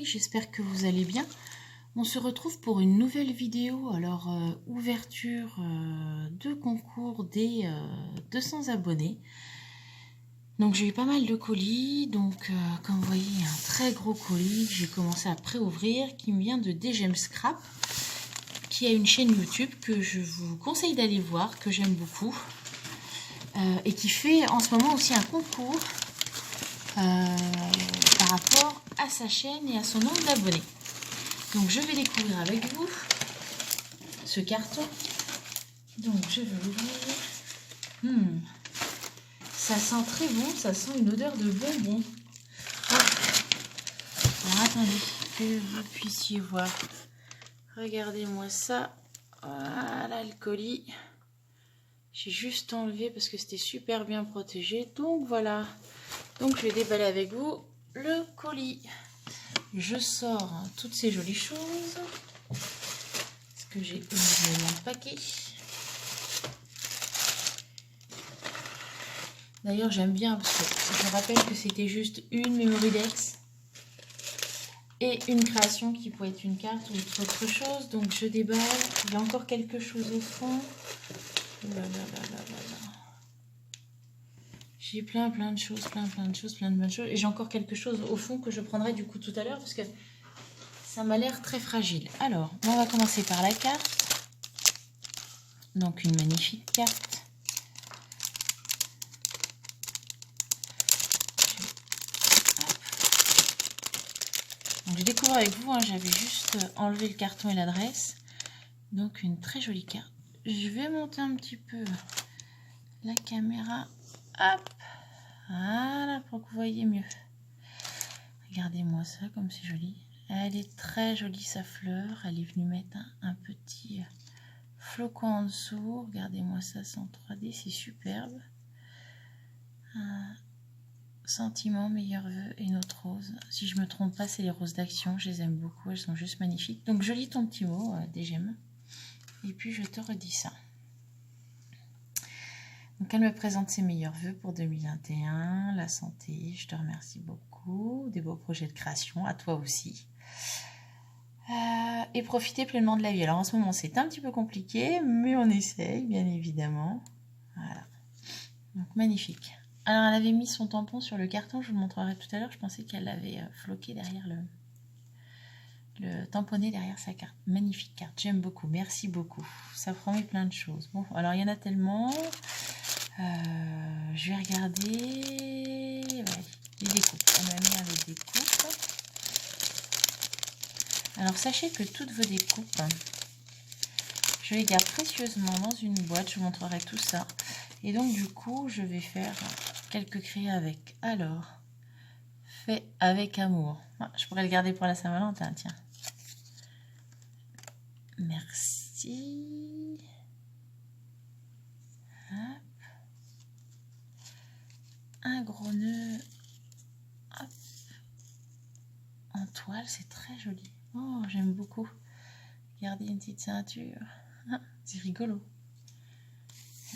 j'espère que vous allez bien. On se retrouve pour une nouvelle vidéo, alors ouverture de concours des 200 abonnés. Donc j'ai eu pas mal de colis, donc comme vous voyez un très gros colis que j'ai commencé à pré-ouvrir qui me vient de DGM Scrap, qui a une chaîne YouTube que je vous conseille d'aller voir, que j'aime beaucoup, et qui fait en ce moment aussi un concours par rapport à sa chaîne et à son nombre d'abonnés. Donc je vais découvrir avec vous ce carton. Donc je vais l'ouvrir. Ça sent très bon, ça sent une odeur de bonbon. Oh. Alors attendez que vous puissiez voir. Regardez-moi ça. Voilà le colis. J'ai juste enlevé parce que c'était super bien protégé. Donc voilà. Donc je vais déballer avec vous le colis. Je sors toutes ces jolies choses. Parce que j'ai ouvert mon paquet. D'ailleurs j'aime bien parce que je rappelle que c'était juste une Memory-Dex et une création qui peut être une carte ou autre chose. Donc je déballe. Il y a encore quelque chose au fond. J'ai plein de choses, plein de choses. Et j'ai encore quelque chose au fond que je prendrai du coup tout à l'heure parce que ça m'a l'air très fragile. Alors, on va commencer par la carte. Donc une magnifique carte. Donc je découvre avec vous, hein, j'avais juste enlevé le carton et l'adresse. Donc une très jolie carte. Je vais monter un petit peu la caméra. Hop, voilà, pour que vous voyez mieux. Regardez-moi ça, comme c'est joli. Elle est très jolie, sa fleur. Elle est venue mettre un petit flocon en dessous. Regardez-moi ça, c'est en 3D, c'est superbe. Un sentiment, meilleur vœu et une autre rose. Si je me trompe pas, c'est les roses d'action. Je les aime beaucoup, elles sont juste magnifiques. Donc je lis ton petit mot, DGM. Et puis je te redis ça. Donc elle me présente ses meilleurs vœux pour 2021, la santé, je te remercie beaucoup, des beaux projets de création, à toi aussi. Et profiter pleinement de la vie. Alors en ce moment c'est un petit peu compliqué, mais on essaye bien évidemment. Voilà, donc magnifique. Alors elle avait mis son tampon sur le carton, je vous le montrerai tout à l'heure, je pensais qu'elle l'avait floqué derrière le tamponné derrière sa carte. Magnifique carte, j'aime beaucoup, merci beaucoup. Ça promet plein de choses. Bon, alors il y en a tellement. Je vais regarder. Ouais, les découpes. On a mis avec des découpes. Alors sachez que toutes vos découpes, je les garde précieusement dans une boîte. Je vous montrerai tout ça. Et donc du coup, je vais faire quelques crayons avec. Alors, fait avec amour. Ah, je pourrais le garder pour la Saint-Valentin, tiens. Merci. Hop. Un gros nœud. Hop. En toile, c'est très joli. Oh, j'aime beaucoup. Regardez, une petite ceinture. Ah, c'est rigolo.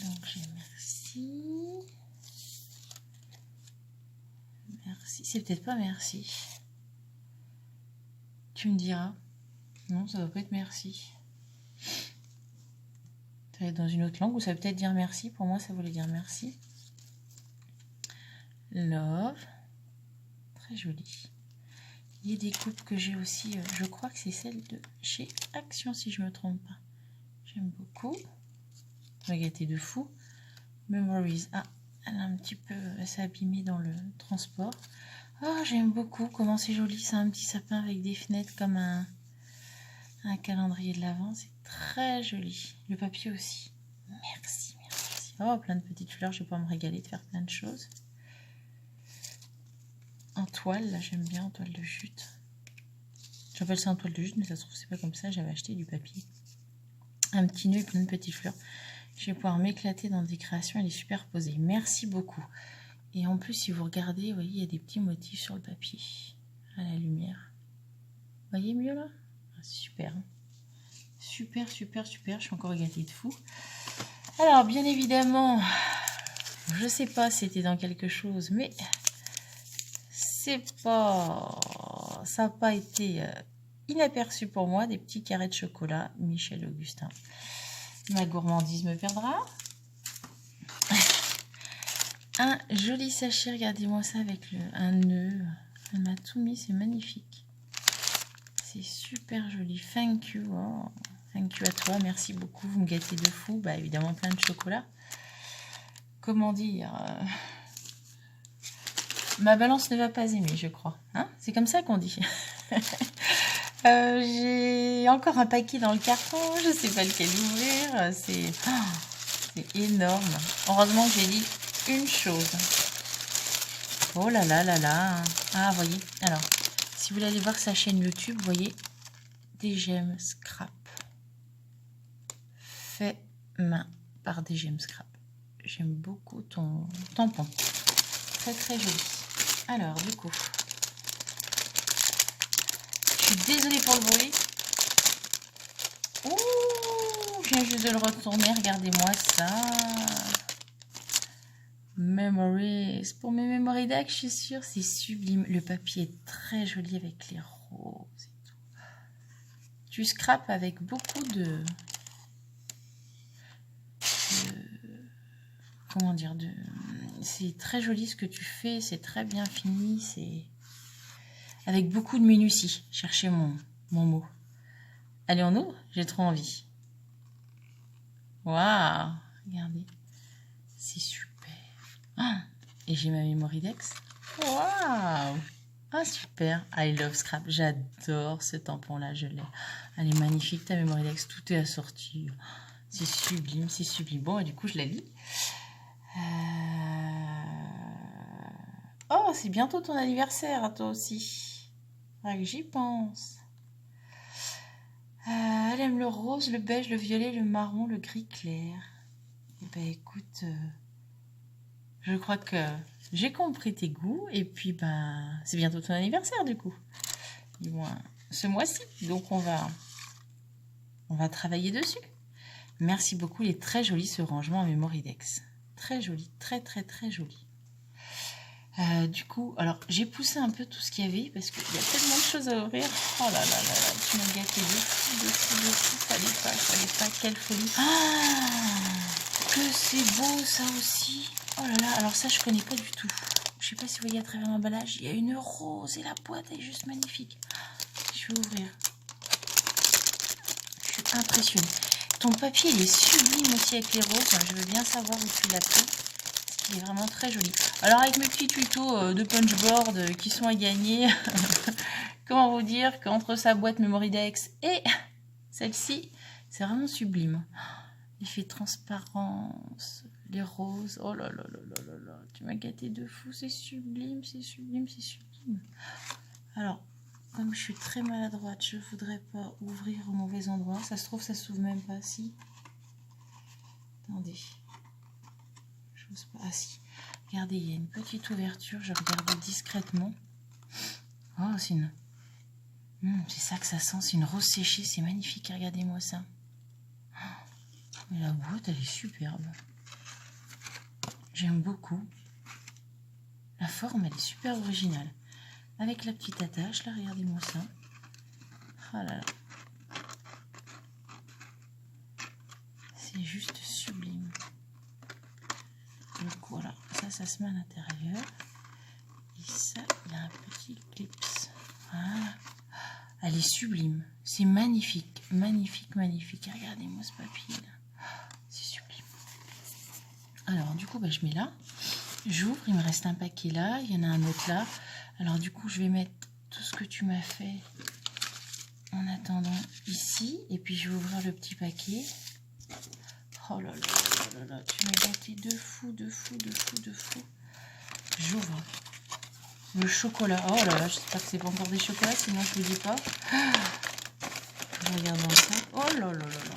Donc, j'ai merci. Merci. C'est peut-être pas merci. Tu me diras. Non, ça doit pas être merci. Ça va être dans une autre langue ou ça va peut-être dire merci. Pour moi, ça voulait dire merci. Love. Très joli. Les découpes que j'ai aussi, je crois que c'est celle de chez Action, si je ne me trompe pas. J'aime beaucoup. On va gâter de fou. Memories. Ah, elle a un petit peu, elle s'est abîmée dans le transport. Oh, j'aime beaucoup. Comment c'est joli. C'est un petit sapin avec des fenêtres comme un calendrier de l'Avent. C'est très joli. Le papier aussi. Merci, merci. Oh, plein de petites fleurs. Je vais pouvoir me régaler de faire plein de choses. En toile, là j'aime bien en toile de jute. J'appelle ça en toile de jute, mais ça se trouve c'est pas comme ça. J'avais acheté du papier. Un petit nœud et plein de petites fleurs. Je vais pouvoir m'éclater dans des créations. Elle est super posée. Merci beaucoup. Et en plus, si vous regardez, vous voyez, il y a des petits motifs sur le papier. À la lumière. Vous voyez mieux là? Super. Super. Je suis encore gâtée de fou. Alors, bien évidemment, je sais pas si c'était dans quelque chose, mais c'est pas ça n'a pas été inaperçu pour moi. Des petits carrés de chocolat. Michel Augustin. Ma gourmandise me perdra. Un joli sachet, regardez-moi ça avec un nœud. Elle m'a tout mis, c'est magnifique. C'est super joli. Thank you. Oh, thank you à toi, merci beaucoup. Vous me gâtez de fou. Bah évidemment, plein de chocolat. Comment dire ma balance ne va pas aimer, je crois. Hein, c'est comme ça qu'on dit. J'ai encore un paquet dans le carton. Je ne sais pas lequel ouvrir. C'est énorme. Heureusement que j'ai dit une chose. Oh là là là là. Ah, voyez. Alors, si vous voulez aller voir sa chaîne YouTube, vous voyez DGM Scrap. Fait main par DGM Scrap. J'aime beaucoup ton tampon. Très très joli. Alors, du coup, je suis désolée pour le bruit. Ouh, je viens juste de le retourner. Regardez-moi ça. Memories. Pour mes memory decks, je suis sûre, c'est sublime. Le papier est très joli avec les roses et tout. Tu scrapes avec beaucoup de comment dire, c'est très joli ce que tu fais, c'est très bien fini, c'est avec beaucoup de minutie. Cherchez mon mot. Allez, on ouvre, j'ai trop envie. Waouh, regardez, c'est super. Ah, et j'ai ma memory dex. Waouh, ah super. I love scrap, j'adore ce tampon là, je l'ai. Elle est magnifique ta memory dex, tout est assorti. C'est sublime, c'est sublime. Bon, et du coup je la lis. Oh, c'est bientôt ton anniversaire, à toi aussi. Ah, que j'y pense. Elle aime le rose, le beige, le violet, le marron, le gris clair. Eh ben, écoute, je crois que j'ai compris tes goûts. Et puis, ben, c'est bientôt ton anniversaire, du coup. Du moins, ce mois-ci. Donc, on va travailler dessus. Merci beaucoup. Il est très joli, ce rangement en memory dex. Très joli, très très très joli. Du coup, alors j'ai poussé un peu tout ce qu'il y avait parce qu'il y a tellement de choses à ouvrir. Oh là là là là, tu m'as gâté de fou. Fallait pas, quelle folie. Ah, que c'est beau ça aussi. Oh là là, alors ça je connais pas du tout. Je sais pas si vous voyez à travers l'emballage, il y a une rose et la boîte est juste magnifique. Je vais ouvrir. Je suis impressionnée. Ton papier il est sublime aussi avec les roses. Je veux bien savoir où tu l'as pris. Il est vraiment très joli. Alors avec mes petits tutos de punchboard qui sont à gagner, comment vous dire qu'entre sa boîte Memory Dex et celle-ci, c'est vraiment sublime. L'effet transparence, les roses, oh là là là là là là, tu m'as gâté de fou, c'est sublime, c'est sublime, c'est sublime. Alors, comme je suis très maladroite, je voudrais pas ouvrir au mauvais endroit. Ça se trouve, ça s'ouvre même pas, si. Attendez. Ah si, regardez, il y a une petite ouverture, je regarde discrètement. Oh, c'est une... c'est ça que ça sent, c'est une rose séchée, c'est magnifique, regardez-moi ça. Mais la boîte, elle est superbe. J'aime beaucoup. La forme, elle est super originale. Avec la petite attache, là, regardez-moi ça. Ah là là. C'est juste sublime. Donc voilà, ça se met à l'intérieur. Et ça, il y a un petit clips. Voilà. Elle est sublime. C'est magnifique, magnifique, magnifique. Regardez-moi ce papier là. C'est sublime. Alors du coup, bah, je mets là. J'ouvre, il me reste un paquet là. Il y en a un autre là. Alors du coup, je vais mettre tout ce que tu m'as fait en attendant ici. Et puis je vais ouvrir le petit paquet. Oh là là là là là, tu m'as gâté de fou, de fou, de fou, de fou. J'ouvre le chocolat. Oh là là, j'espère que c'est pas encore des chocolats, sinon je vous dis pas. Je regarde dans ça. Oh là là là là.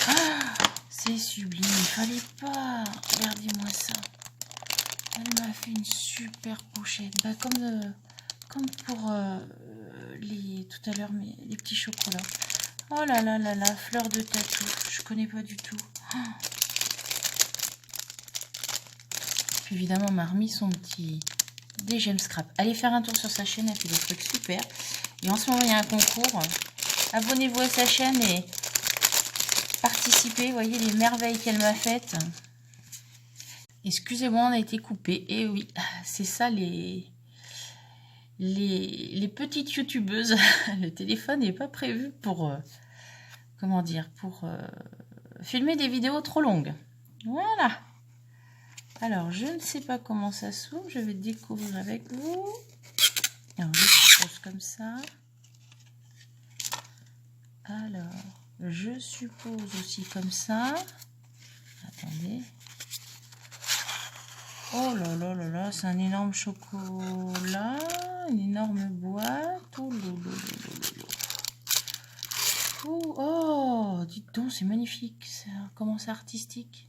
Ah, c'est sublime, il fallait pas. Regardez-moi ça. Elle m'a fait une super pochette. Bah, comme pour tout à l'heure, les petits chocolats. Oh là là là là, fleur de tatou, je connais pas du tout. Oh. Puis évidemment, on m'a remis son petit des gemmes scrap. Allez faire un tour sur sa chaîne, elle fait des trucs super. Et en ce moment, il y a un concours. Abonnez-vous à sa chaîne et participez. Voyez les merveilles qu'elle m'a faites. Excusez-moi, on a été coupé. Et oui, c'est ça les petites youtubeuses. Le téléphone n'est pas prévu pour, comment dire, pour filmer des vidéos trop longues. Voilà. Alors, je ne sais pas comment ça s'ouvre. Je vais découvrir avec vous. Alors, je suppose comme ça. Alors, je suppose aussi comme ça. Attendez. Oh là là là là, c'est un énorme chocolat. Une énorme boîte. Oh, oh, dites donc, c'est magnifique. Ça commence artistique.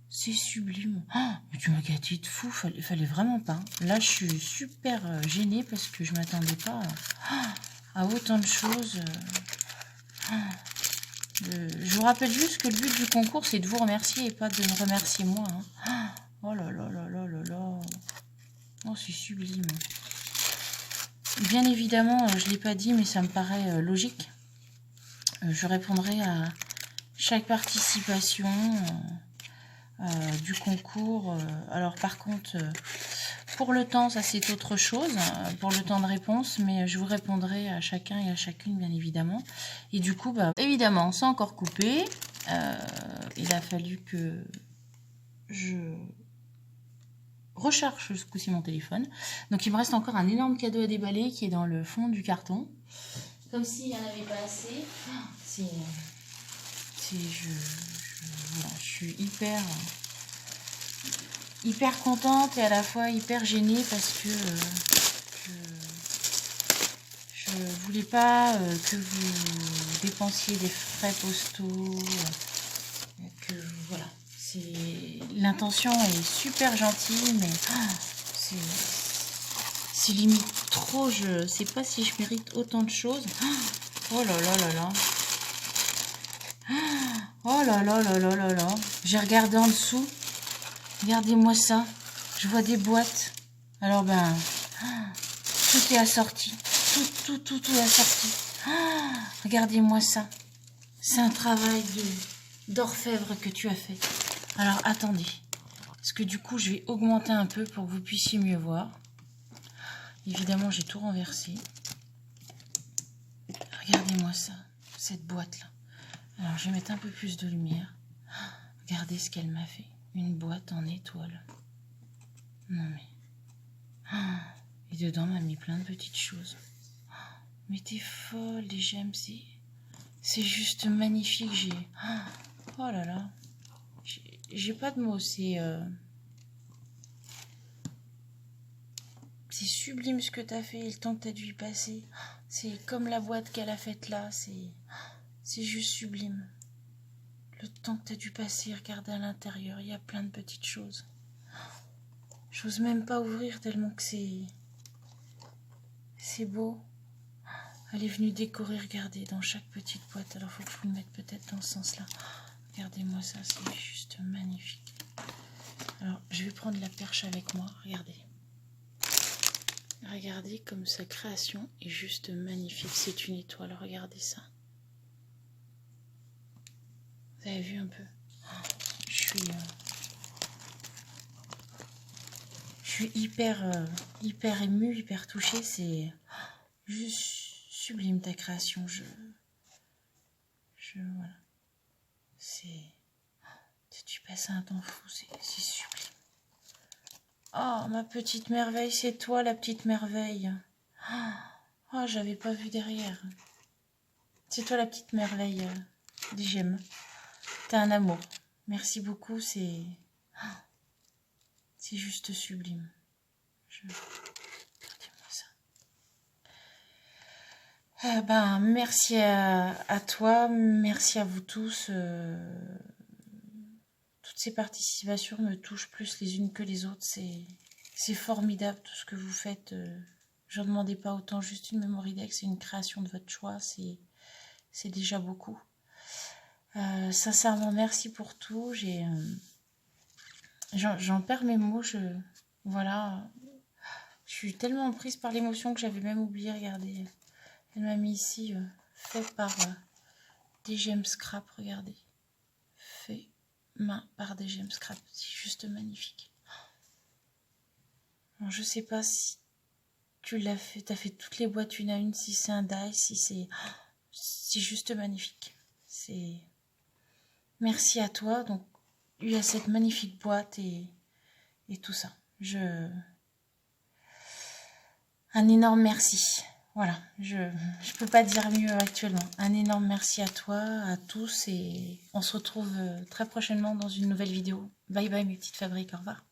C'est sublime. Oh, mais tu m'as gâté de fou. Fallait vraiment pas. Là, je suis super gênée parce que je m'attendais pas à autant de choses. Je vous rappelle juste que le but du concours, c'est de vous remercier et pas de me remercier moi. Hein. Oh là là là là là là. Oh, c'est sublime. Bien évidemment, je ne l'ai pas dit, mais ça me paraît logique. Je répondrai à chaque participation du concours. Alors par contre, pour le temps, ça c'est autre chose, pour le temps de réponse, mais je vous répondrai à chacun et à chacune, bien évidemment. Et du coup, bah, évidemment, c'est encore coupé. Il a fallu que je recharge ce coup-ci mon téléphone. Donc il me reste encore un énorme cadeau à déballer qui est dans le fond du carton. Comme s'il n'y en avait pas assez. Voilà, je suis hyper contente et à la fois hyper gênée parce que je voulais pas que vous dépensiez des frais postaux. Que voilà, l'intention est super gentille, mais c'est limite trop. Je sais pas si je mérite autant de choses. Oh là là là là. Oh là là là là là là. J'ai regardé en dessous. Regardez-moi ça. Je vois des boîtes. Alors ben, tout est assorti. Tout est assorti. Regardez-moi ça. C'est un travail d'orfèvre que tu as fait. Alors attendez. Parce que du coup, je vais augmenter un peu pour que vous puissiez mieux voir. Évidemment, j'ai tout renversé. Regardez-moi ça. Cette boîte-là. Alors, je vais mettre un peu plus de lumière. Regardez ce qu'elle m'a fait. Une boîte en étoile. Non mais... Et dedans, on m'a mis plein de petites choses. Mais t'es folle, les gemmes. C'est juste magnifique. Oh là là. J'ai pas de mots. C'est sublime ce que t'as fait et le temps que t'as dû y passer. C'est comme la boîte qu'elle a faite là. C'est juste sublime. Le temps que tu as dû passer, regarder à l'intérieur, il y a plein de petites choses. J'ose même pas ouvrir tellement que c'est beau. Elle est venue décorer, regardez, dans chaque petite boîte. Alors, il faut que je vous le mette peut-être dans ce sens-là. Regardez-moi ça, c'est juste magnifique. Alors, je vais prendre la perche avec moi, regardez. Regardez comme sa création est juste magnifique. C'est une étoile, regardez ça. Vous avez vu un peu? Je suis hyper émue, hyper touchée. C'est juste sublime ta création. Voilà. Tu passes un temps fou, c'est sublime. Oh, ma petite merveille, c'est toi la petite merveille. Oh, j'avais pas vu derrière. C'est toi la petite merveille des gemmes. T'as un amour. Merci beaucoup, c'est juste sublime. Regardez-moi ça. Ben, merci à toi, merci à vous tous. Toutes ces participations me touchent plus les unes que les autres. C'est formidable tout ce que vous faites. Je ne demandais pas autant, juste une Mémoridex, c'est une création de votre choix. C'est déjà beaucoup. Sincèrement, merci pour tout. J'en perds mes mots. Voilà. Je suis tellement prise par l'émotion que j'avais même oublié, regardez. Elle m'a mis ici, fait par des gemmes scrap, regardez. Fait main par des gemmes scrap, c'est juste magnifique. Alors, je sais pas si tu l'as fait, tu as fait toutes les boîtes une à une, si c'est un die, si c'est... C'est juste magnifique. C'est... Merci à toi, donc il y a cette magnifique boîte et tout ça. Un énorme merci. Voilà, je peux pas dire mieux actuellement. Un énorme merci à toi, à tous, et on se retrouve très prochainement dans une nouvelle vidéo. Bye bye mes petites fabriques, au revoir.